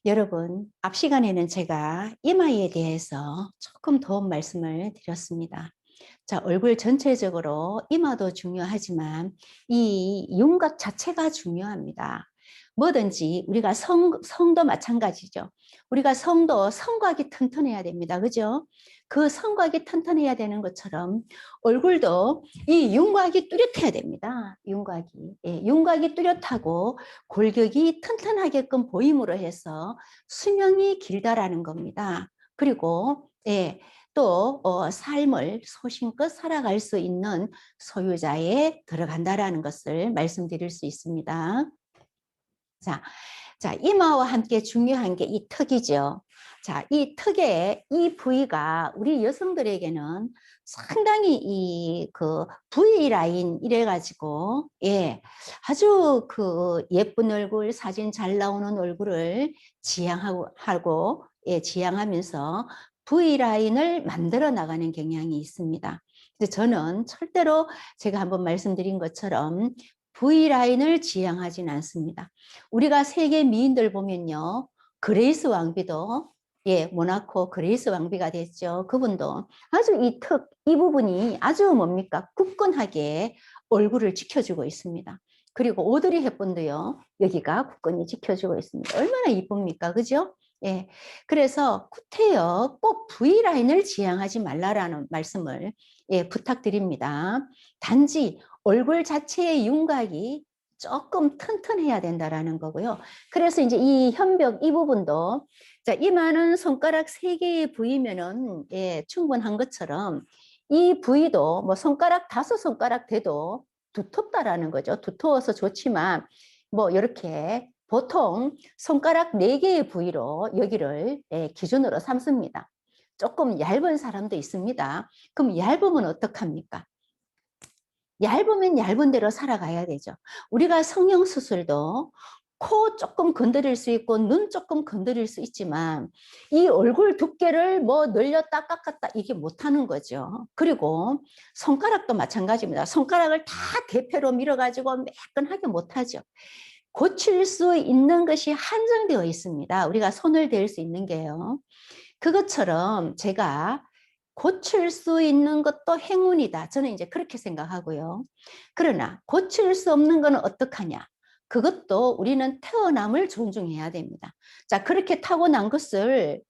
여러분, 앞 시간에는 제가 이마에 대해서 조금 더 말씀을 드렸습니다. 자, 얼굴 전체적으로 이마도 중요하지만 이 윤곽 자체가 중요합니다. 뭐든지 우리가 성도 마찬가지죠. 우리가 성도 성곽이 튼튼해야 됩니다. 그죠? 그 성곽이 튼튼해야 되는 것처럼 얼굴도 이 윤곽이 뚜렷해야 됩니다. 윤곽이. 예, 윤곽이 뚜렷하고 골격이 튼튼하게끔 보임으로 해서 수명이 길다라는 겁니다. 그리고 예, 또 삶을 소신껏 살아갈 수 있는 소유자에 들어간다라는 것을 말씀드릴 수 있습니다. 자, 이마와 함께 중요한 게 이 턱이죠. 자, 이 턱의 이 부위가 우리 여성들에게는 상당히 이 그 V 라인 이래가지고 예, 아주 그 예쁜 얼굴, 사진 잘 나오는 얼굴을 지향하고 예, 지향하면서 V 라인을 만들어 나가는 경향이 있습니다. 그래서 저는 절대로 제가 한번 말씀드린 것처럼 V라인을 지향하진 않습니다. 우리가 세계 미인들 보면요. 그레이스 왕비도 예, 모나코 그레이스 왕비가 됐죠. 그분도 아주 이 턱, 이 부분이 아주 뭡니까? 굳건하게 얼굴을 지켜주고 있습니다. 그리고 오드리 헵번도요. 여기가 굳건히 지켜주고 있습니다. 얼마나 이쁩니까? 그죠? 예. 그래서 구태여 꼭 V라인을 지향하지 말라라는 말씀을 예, 부탁드립니다. 단지 얼굴 자체의 윤곽이 조금 튼튼해야 된다라는 거고요. 그래서 이제 이 현벽 이 부분도 자, 이마는 손가락 3개의 부위면은 예, 충분한 것처럼 이 부위도 뭐 손가락 5손가락 돼도 두텁다라는 거죠. 두터워서 좋지만 뭐 이렇게 보통 손가락 4개의 부위로 여기를 예, 기준으로 삼습니다. 조금 얇은 사람도 있습니다. 그럼 얇으면 어떡합니까? 얇으면 얇은 대로 살아가야 되죠. 우리가 성형수술도 코 조금 건드릴 수 있고 눈 조금 건드릴 수 있지만 이 얼굴 두께를 뭐 늘렸다 깎았다 이게 못하는 거죠. 그리고 손가락도 마찬가지입니다. 손가락을 다 대패로 밀어가지고 매끈하게 못하죠. 고칠 수 있는 것이 한정되어 있습니다. 우리가 손을 댈 수 있는 게요. 그것처럼 제가 고칠 수 있는 것도 행운이다. 저는 이제 그렇게 생각하고요. 그러나 고칠 수 없는 것은 어떡하냐? 그것도 우리는 태어남을 존중해야 됩니다. 자, 그렇게 타고난 것을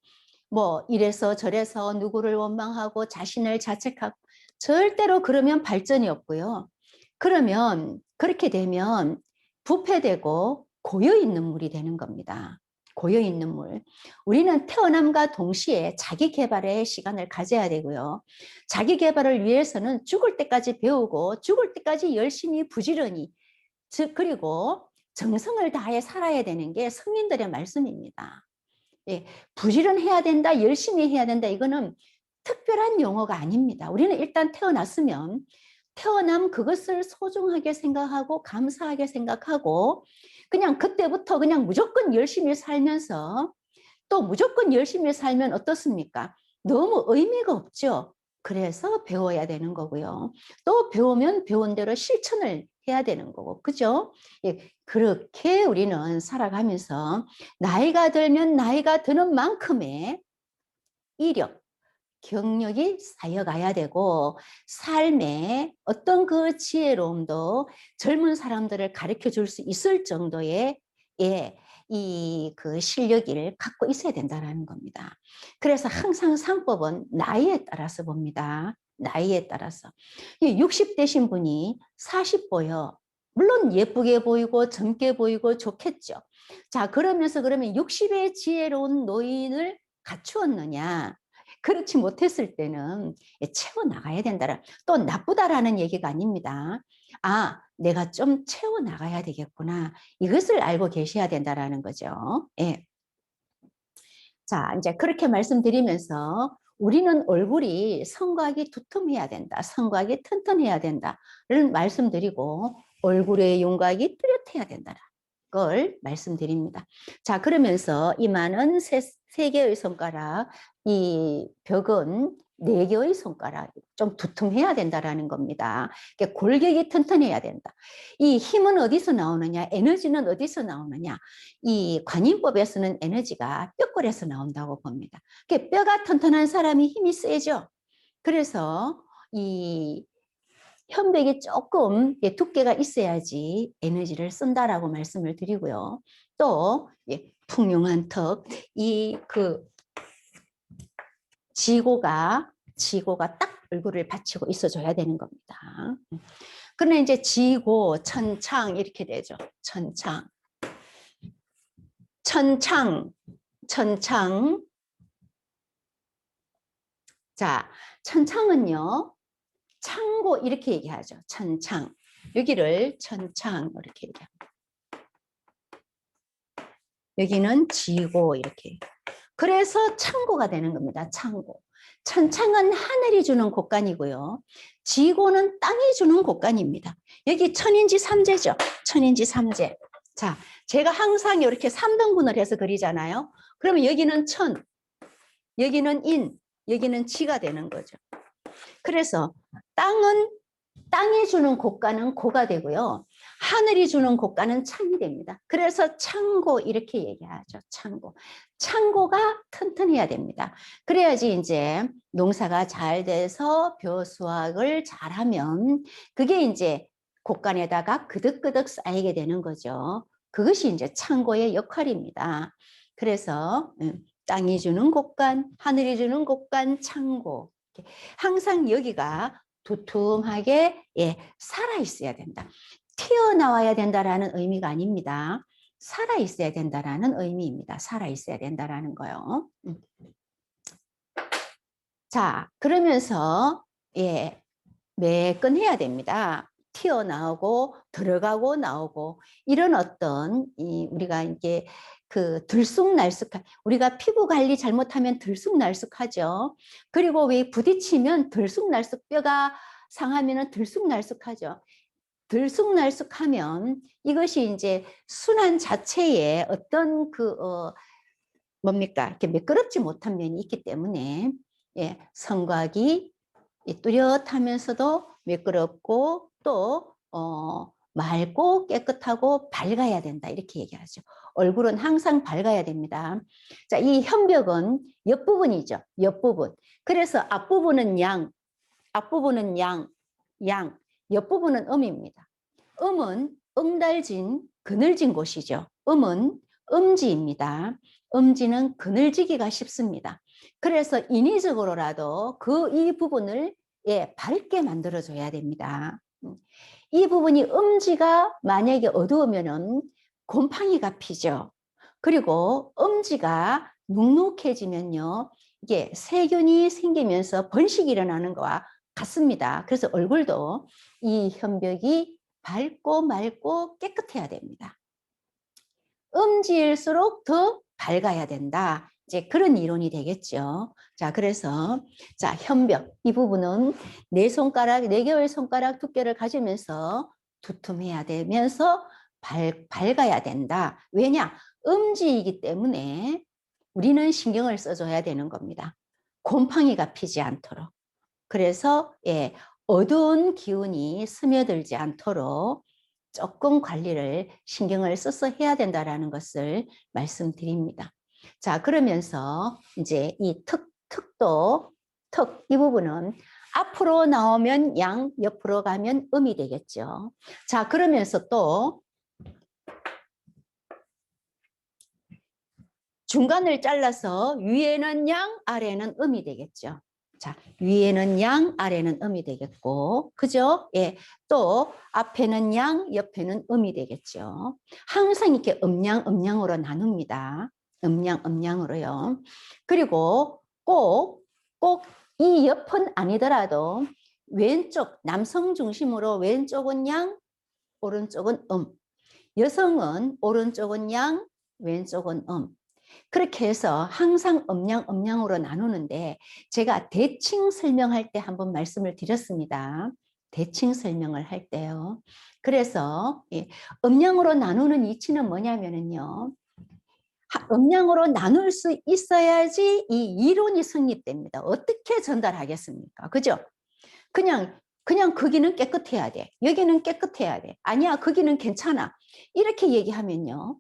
뭐 이래서 저래서 누구를 원망하고 자신을 자책하고 절대로 그러면 발전이 없고요. 그러면 그렇게 되면 부패되고 고여있는 물이 되는 겁니다. 고여있는 물. 우리는 태어남과 동시에 자기 개발의 시간을 가져야 되고요. 자기 개발을 위해서는 죽을 때까지 배우고 죽을 때까지 열심히 부지런히 즉 그리고 정성을 다해 살아야 되는 게 성인들의 말씀입니다. 예, 부지런해야 된다, 열심히 해야 된다. 이거는 특별한 용어가 아닙니다. 우리는 일단 태어났으면 태어남 그것을 소중하게 생각하고 감사하게 생각하고 그냥 그때부터 그냥 무조건 열심히 살면서 또 무조건 열심히 살면 어떻습니까? 너무 의미가 없죠. 그래서 배워야 되는 거고요. 또 배우면 배운 대로 실천을 해야 되는 거고, 그죠? 예, 그렇게 우리는 살아가면서 나이가 들면 나이가 드는 만큼의 이력, 경력이 쌓여가야 되고 삶의 어떤 그 지혜로움도 젊은 사람들을 가르쳐 줄 수 있을 정도의 예, 이 그 실력을 갖고 있어야 된다는 겁니다. 그래서 항상 상법은 나이에 따라서 봅니다. 나이에 따라서. 60 되신 분이 40 보여. 물론 예쁘게 보이고 젊게 보이고 좋겠죠. 자, 그러면서 그러면 60의 지혜로운 노인을 갖추었느냐? 그렇지 못했을 때는 채워나가야 된다. 또 나쁘다라는 얘기가 아닙니다. 아, 내가 좀 채워나가야 되겠구나. 이것을 알고 계셔야 된다는 거죠. 예. 자, 이제 그렇게 말씀드리면서 우리는 얼굴이 성곽이 두툼해야 된다. 성곽이 튼튼해야 된다를 말씀드리고 얼굴의 윤곽이 뚜렷해야 된다. 걸 말씀드립니다. 자, 그러면서 이마는 세 개의 손가락, 이 벽은 4개의 손가락, 좀 두툼해야 된다라는 겁니다. 골격이 튼튼해야 된다. 이 힘은 어디서 나오느냐, 에너지는 어디서 나오느냐, 이 관임법에서는 에너지가 뼈골에서 나온다고 봅니다. 뼈가 튼튼한 사람이 힘이 세죠. 그래서 이 현백이 조금 두께가 있어야지 에너지를 쓴다라고 말씀을 드리고요. 또 풍요한 턱, 지고가 딱 얼굴을 받치고 있어줘야 되는 겁니다. 그러나 이제 지고, 천창 이렇게 되죠. 천창. 자, 천창은요, 창고 이렇게 얘기하죠. 천창. 여기를 천창 이렇게 얘기합니다. 여기는 지고 이렇게. 그래서 창고가 되는 겁니다. 창고. 천창은 하늘이 주는 곳간이고요. 지고는 땅이 주는 곳간입니다. 여기 천인지 삼재죠. 천인지 삼재. 자, 제가 항상 이렇게 3등분을 해서 그리잖아요. 그러면 여기는 천, 여기는 인, 여기는 지가 되는 거죠. 그래서 땅이 주는 곳간은 고가 되고요. 하늘이 주는 곳간은 창이 됩니다. 그래서 창고 이렇게 얘기하죠. 창고. 창고가 튼튼해야 됩니다. 그래야지 이제 농사가 잘 돼서 벼수확을 잘하면 그게 이제 곳간에다가 그득그득 쌓이게 되는 거죠. 그것이 이제 창고의 역할입니다. 그래서 땅이 주는 곳간, 하늘이 주는 곳간, 창고. 항상 여기가 두툼하게 살아 있어야 된다. 튀어나와야 된다라는 의미가 아닙니다. 살아 있어야 된다라는 의미입니다. 살아 있어야 된다라는 거요. 자, 그러면서 매끈해야 됩니다. 튀어나오고 들어가고 나오고 이런 어떤 우리가 이게 들쑥날쑥한, 우리가 피부 관리 잘못하면 들쑥날쑥하죠. 그리고 왜 부딪히면 들쑥날쑥, 뼈가 상하면 들쑥날쑥하죠. 들쑥날쑥하면 이것이 이제 순환 자체에 어떤 뭡니까? 이렇게 매끄럽지 못한 면이 있기 때문에 성곽이 뚜렷하면서도 매끄럽고 또 맑고 깨끗하고 밝아야 된다 이렇게 얘기하죠. 얼굴은 항상 밝아야 됩니다. 자, 이 현벽은 옆부분이죠. 옆부분. 그래서 앞부분은 양, 앞부분은 양, 옆부분은 음입니다. 음은 응달진, 그늘진 곳이죠. 음은 음지입니다. 음지는 그늘지기가 쉽습니다. 그래서 인위적으로라도 이 부분을 밝게 만들어줘야 됩니다. 이 부분이 음지가 만약에 어두우면은 곰팡이가 피죠. 그리고 음지가 눅눅해지면요, 이게 세균이 생기면서 번식이 일어나는 것과 같습니다. 그래서 얼굴도 이 현벽이 밝고 맑고 깨끗해야 됩니다. 음지일수록 더 밝아야 된다. 이제 그런 이론이 되겠죠. 자, 그래서 자, 현벽 이 부분은 4개의 손가락 두께를 가지면서 두툼해야 되면서 밝아야 된다. 왜냐? 음지이기 때문에 우리는 신경을 써줘야 되는 겁니다. 곰팡이가 피지 않도록. 그래서 어두운 기운이 스며들지 않도록 조금 관리를 신경을 써서 해야 된다라는 것을 말씀드립니다. 자, 그러면서 이제 이 이 부분은 앞으로 나오면 양, 옆으로 가면 음이 되겠죠. 자, 그러면서 또 중간을 잘라서 위에는 양, 아래는 음이 되겠죠. 자, 위에는 양, 아래는 음이 되겠고, 그죠? 또 앞에는 양, 옆에는 음이 되겠죠. 항상 이렇게 음양으로 나눕니다. 음양으로요. 그리고 꼭 이 옆은 아니더라도 왼쪽, 남성 중심으로 왼쪽은 양, 오른쪽은 여성은 오른쪽은 양, 왼쪽은 그렇게 해서 항상 음양으로 나누는데 제가 대칭 설명할 때 한번 말씀을 드렸습니다. 대칭 설명을 할 때요. 그래서 음량으로 나누는 이치는 뭐냐면은요. 음량으로 나눌 수 있어야지 이 이론이 성립됩니다. 어떻게 전달하겠습니까? 그죠? 그냥 거기는 깨끗해야 돼. 여기는 깨끗해야 돼. 아니야, 거기는 괜찮아. 이렇게 얘기하면요.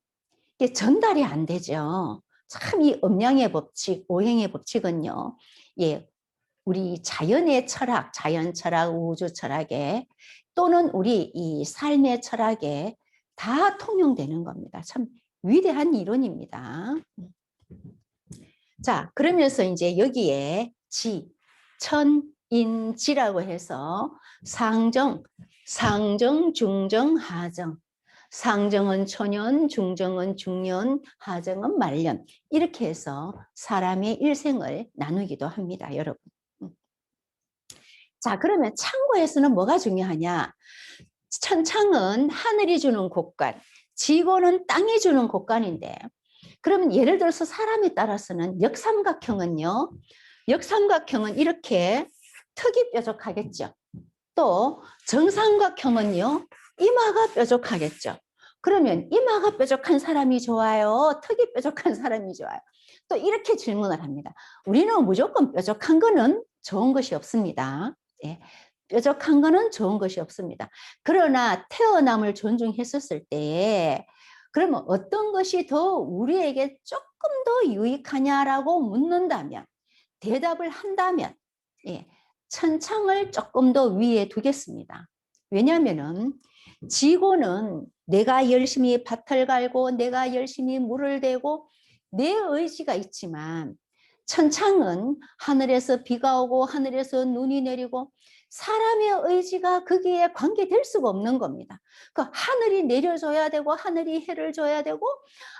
이게 전달이 안 되죠. 참 이 음량의 법칙, 오행의 법칙은요. 예, 우리 자연의 철학, 자연 철학, 우주 철학에 또는 우리 이 삶의 철학에 다 통용되는 겁니다. 참 위대한 이론입니다. 자, 그러면서 이제 여기에 지, 천, 인, 지라고 해서 상정, 중정, 하정. 상정은 초년, 중정은 중년, 하정은 말년. 이렇게 해서 사람의 일생을 나누기도 합니다, 여러분. 자, 그러면 창고에서는 뭐가 중요하냐? 천창은 하늘이 주는 곳간, 지고는 땅이 주는 곳간인데, 그러면 예를 들어서 사람에 따라서는 역삼각형은요, 역삼각형은 이렇게 턱이 뾰족하겠죠. 또 정삼각형은요, 이마가 뾰족하겠죠. 그러면 이마가 뾰족한 사람이 좋아요? 턱이 뾰족한 사람이 좋아요? 또 이렇게 질문을 합니다. 우리는 무조건 뾰족한 거는 좋은 것이 없습니다. 예, 뾰족한 거는 좋은 것이 없습니다. 그러나 태어남을 존중했었을 때 그러면 어떤 것이 더 우리에게 조금 더 유익하냐라고 묻는다면 대답을 한다면 예, 천창을 조금 더 위에 두겠습니다. 왜냐하면 지고는 내가 열심히 밭을 갈고 내가 열심히 물을 대고 내 의지가 있지만 천창은 하늘에서 비가 오고 하늘에서 눈이 내리고 사람의 의지가 거기에 관계될 수가 없는 겁니다. 그 하늘이 내려줘야 되고 하늘이 해를 줘야 되고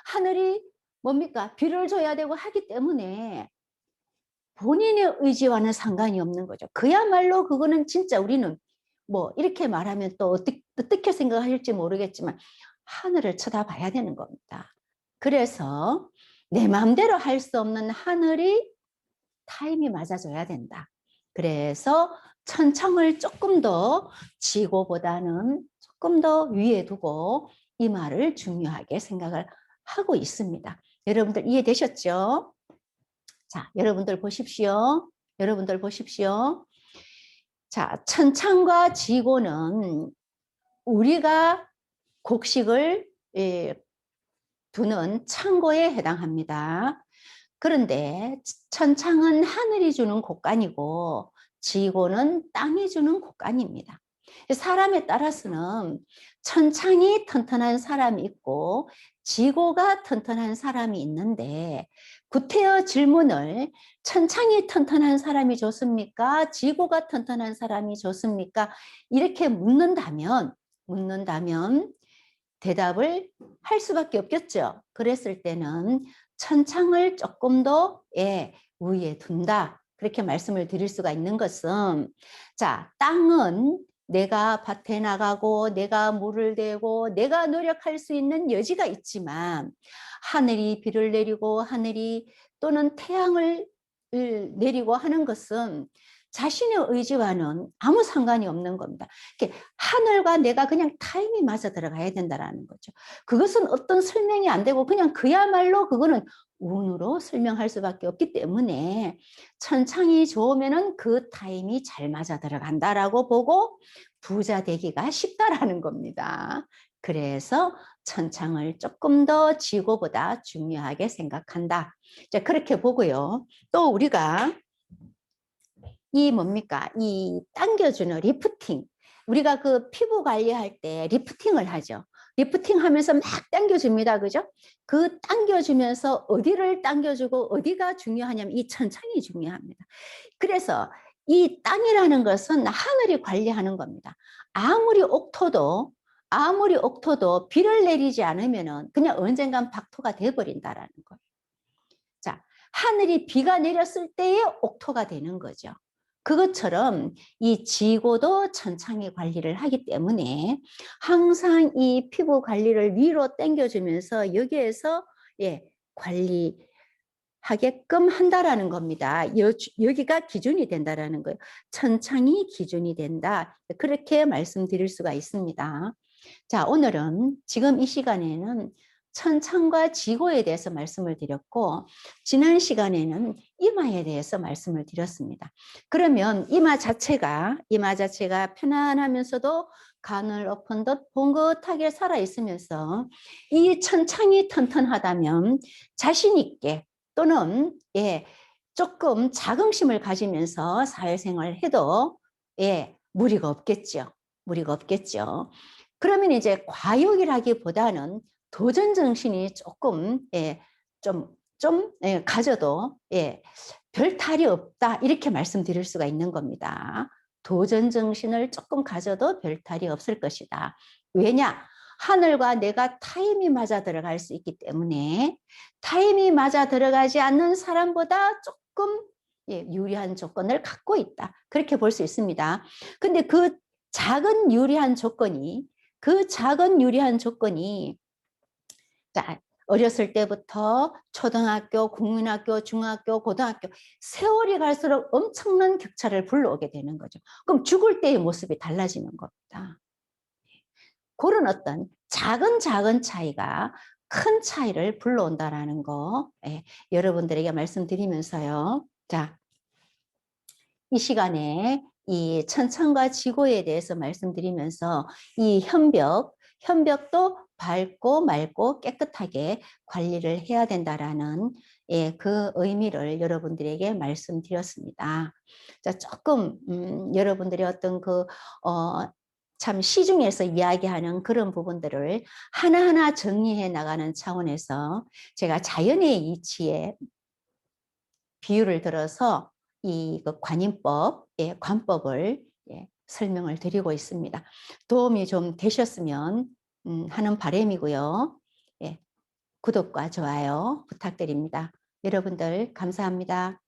하늘이 뭡니까? 비를 줘야 되고 하기 때문에 본인의 의지와는 상관이 없는 거죠. 그야말로 그거는 진짜 우리는 뭐 이렇게 말하면 또 어떻게 생각하실지 모르겠지만 하늘을 쳐다봐야 되는 겁니다. 그래서 내 마음대로 할 수 없는 하늘이 타임이 맞아줘야 된다. 그래서 천창을 조금 더 지고보다는 조금 더 위에 두고 이 말을 중요하게 생각을 하고 있습니다. 여러분들 이해되셨죠? 자, 여러분들 보십시오. 여러분들 보십시오. 자, 천창과 지고는 우리가 곡식을 두는 창고에 해당합니다. 그런데 천창은 하늘이 주는 곳간이고 지고는 땅이 주는 곳간입니다. 사람에 따라서는 천창이 튼튼한 사람이 있고 지고가 튼튼한 사람이 있는데 구태여 질문을 천창이 튼튼한 사람이 좋습니까? 지고가 튼튼한 사람이 좋습니까? 이렇게 묻는다면 대답을 할 수밖에 없겠죠. 그랬을 때는 천창을 조금 더 위에 둔다. 그렇게 말씀을 드릴 수가 있는 것은 자, 땅은 내가 밭에 나가고 내가 물을 대고 내가 노력할 수 있는 여지가 있지만 하늘이 비를 내리고 하늘이 또는 태양을 내리고 하는 것은 자신의 의지와는 아무 상관이 없는 겁니다. 하늘과 내가 그냥 타임이 맞아 들어가야 된다는 거죠. 그것은 어떤 설명이 안 되고 그냥 그야말로 그거는 운으로 설명할 수밖에 없기 때문에 천창이 좋으면은 그 타임이 잘 맞아 들어간다라고 보고 부자 되기가 쉽다라는 겁니다. 그래서 천창을 조금 더 지고보다 중요하게 생각한다. 자, 그렇게 보고요. 또 우리가 이 뭡니까? 이 당겨주는 리프팅. 우리가 그 피부 관리할 때 리프팅을 하죠. 리프팅 하면서 막 당겨줍니다. 그죠? 그 당겨주면서 어디를 당겨주고 어디가 중요하냐면 이 천창이 중요합니다. 그래서 이 땅이라는 것은 하늘이 관리하는 겁니다. 아무리 옥토도 비를 내리지 않으면 그냥 언젠간 박토가 돼버린다라는 거예요. 자, 하늘이 비가 내렸을 때에 옥토가 되는 거죠. 그것처럼 이 지고도 천창이 관리를 하기 때문에 항상 이 피부 관리를 위로 당겨주면서 여기에서 관리 하게끔 한다라는 겁니다. 여기가 기준이 된다라는 거예요. 천창이 기준이 된다. 그렇게 말씀드릴 수가 있습니다. 자, 오늘은 지금 이 시간에는 천창과 지고에 대해서 말씀을 드렸고, 지난 시간에는 이마에 대해서 말씀을 드렸습니다. 그러면 이마 자체가 편안하면서도 간을 엎은 듯 봉긋하게 살아있으면서 이 천창이 튼튼하다면 자신 있게 또는 조금 자긍심을 가지면서 사회생활을 해도 무리가 없겠죠. 무리가 없겠죠. 그러면 이제 과욕이라기보다는 도전 정신이 조금 가져도 별 탈이 없다 이렇게 말씀드릴 수가 있는 겁니다. 도전 정신을 조금 가져도 별 탈이 없을 것이다. 왜냐? 하늘과 내가 타임이 맞아 들어갈 수 있기 때문에 타임이 맞아 들어가지 않는 사람보다 조금 유리한 조건을 갖고 있다. 그렇게 볼 수 있습니다. 근데 그 작은 유리한 조건이 자, 어렸을 때부터 초등학교, 국민학교, 중학교, 고등학교 세월이 갈수록 엄청난 격차를 불러오게 되는 거죠. 그럼 죽을 때의 모습이 달라지는 겁니다. 그런 어떤 작은 차이가 큰 차이를 불러온다라는 거 여러분들에게 말씀드리면서요. 자, 이 시간에 이 천천과 지고에 대해서 말씀드리면서 이 현벽도 밝고 맑고 깨끗하게 관리를 해야 된다라는 그 의미를 여러분들에게 말씀드렸습니다. 자, 조금 여러분들의 어떤 참 시중에서 이야기하는 그런 부분들을 하나하나 정리해 나가는 차원에서 제가 자연의 이치에 비유를 들어서 이 관인법, 관법을 설명을 드리고 있습니다. 도움이 좀 되셨으면 하는 바람이고요. 구독과 좋아요 부탁드립니다. 여러분들 감사합니다.